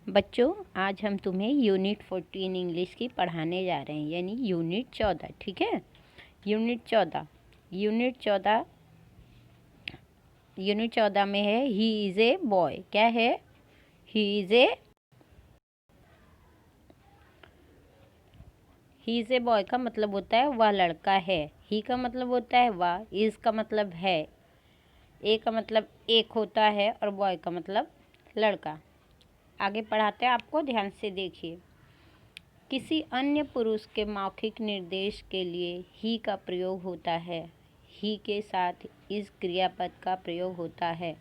बच्चों, आज हम तुम्हें यूनिट 14 इंग्लिश की पढ़ाने जा रहे हैं, यानी यूनिट 14। ठीक है। यूनिट 14 में है ही इज़ ए बॉय। क्या है? ही इज़ ए बॉय का मतलब होता है वह लड़का है। ही का मतलब होता है वह, इज़ का मतलब है, ए का मतलब एक होता है, और बॉय का मतलब लड़का। आगे पढ़ाते हैं आपको, ध्यान से देखिए। किसी अन्य पुरुष के मौखिक निर्देश के लिए ही का प्रयोग होता है। ही के साथ इस क्रियापद का प्रयोग होता है।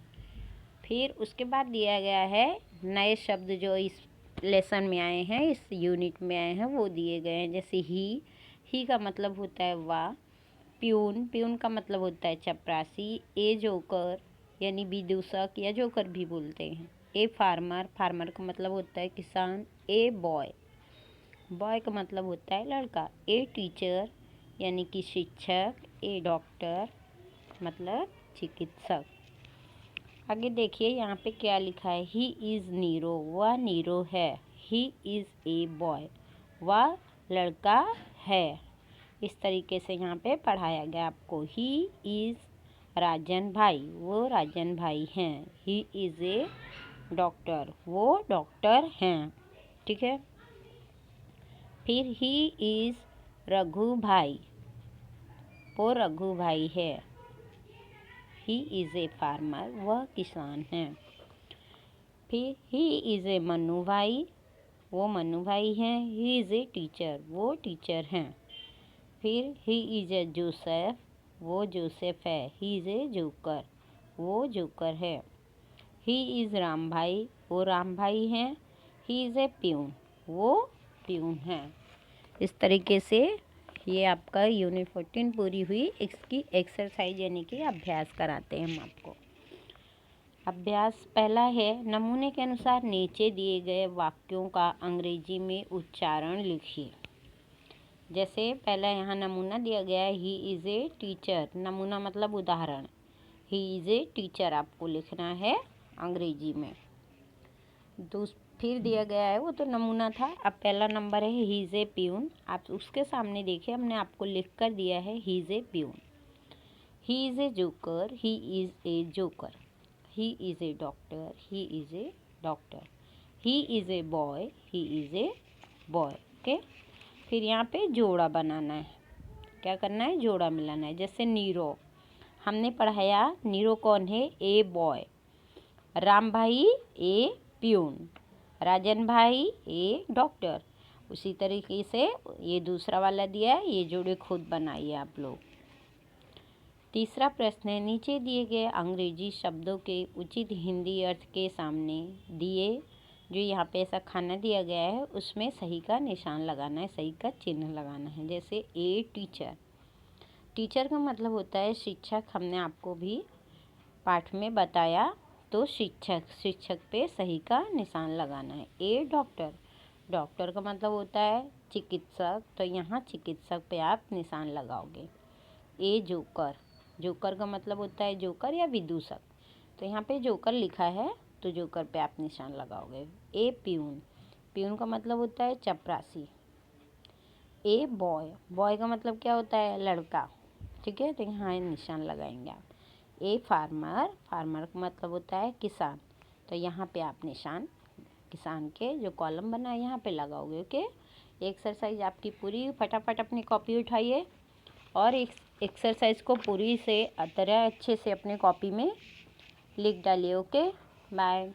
फिर उसके बाद दिया गया है नए शब्द जो इस लेसन में आए हैं, इस यूनिट में आए हैं, वो दिए गए हैं। जैसे ही का मतलब होता है वाह। प्यून का मतलब होता है चपरासी। ए जोकर यानी विदूषक या जोकर भी बोलते हैं। ए फार्मर का मतलब होता है किसान। ए बॉय का मतलब होता है लड़का। ए टीचर यानी कि शिक्षक। ए डॉक्टर मतलब चिकित्सक। आगे देखिए यहाँ पे क्या लिखा है। ही इज़ नीरो, वह नीरो है। ही इज़ ए बॉय, वह लड़का है। इस तरीके से यहाँ पे पढ़ाया गया आपको। ही इज़ राजन भाई, वो राजन भाई हैं। ही इज़ ए डॉक्टर, वो डॉक्टर हैं। ठीक है। फिर ही इज़ रघु भाई, वो रघु भाई है। ही इज़ ए फार्मर, वह किसान है। फिर ही इज़ ए मनु भाई, वो मनु भाई हैं। ही इज़ ए टीचर, वो टीचर हैं। फिर ही इज़ ए जोसेफ, वो जोसेफ है। ही इज़ ए जोकर, वो जोकर है। ही इज़ राम भाई, वो राम भाई हैं। ही इज़ ए प्यून, वो प्यून हैं। इस तरीके से ये आपका यूनिट 14 पूरी हुई। इसकी एक्सरसाइज यानी कि अभ्यास कराते हैं हम आपको। अभ्यास पहला है, नमूने के अनुसार नीचे दिए गए वाक्यों का अंग्रेजी में उच्चारण लिखिए। जैसे पहला यहाँ नमूना दिया गया है, ही इज़ ए टीचर। नमूना मतलब उदाहरण। ही इज़ ए टीचर आपको लिखना है अंग्रेजी में। फिर दिया गया है, वो तो नमूना था। अब पहला नंबर है ही इज़ ए प्यून। आप उसके सामने देखिए, हमने आपको लिख कर दिया है he is a peon. He is a joker, he is a joker. He is a doctor, he is a doctor. He is a boy, he is a boy. Okay. फिर यहाँ पे जोड़ा बनाना है। क्या करना है? जोड़ा मिलाना है। जैसे नीरो, हमने पढ़ाया नीरो कौन है? A boy. राम भाई ए प्यून। राजन भाई ए डॉक्टर। उसी तरीके से ये दूसरा वाला दिया है, ये जोड़े खुद बनाइए आप लोग। तीसरा प्रश्न है, नीचे दिए गए अंग्रेजी शब्दों के उचित हिंदी अर्थ के सामने दिए जो यहाँ पे ऐसा खाना दिया गया है उसमें सही का निशान लगाना है, सही का चिन्ह लगाना है। जैसे ए टीचर, टीचर का मतलब होता है शिक्षक। हमने आपको भी पाठ में बताया। तो शिक्षक पे सही का निशान लगाना है। ए डॉक्टर, डॉक्टर का मतलब होता है चिकित्सक, तो यहाँ चिकित्सक पे आप निशान लगाओगे। ए जोकर का मतलब होता है जोकर या विदूषक, तो यहाँ पे जोकर लिखा है तो जोकर पे आप निशान लगाओगे। ए प्यून का मतलब होता है चपरासी। ए बॉय का मतलब क्या होता है? लड़का। ठीक है, तो यहाँ निशान लगाएंगे आप। ए फार्मर का मतलब होता है किसान, तो यहाँ पे आप निशान किसान के जो कॉलम बना है यहाँ पे लगाओगे। ओके। एक्सरसाइज आपकी पूरी। फटाफट अपनी कॉपी उठाइए और एक एक्सरसाइज को पूरी से तरह अच्छे से अपने कॉपी में लिख डालिए। Okay, bye.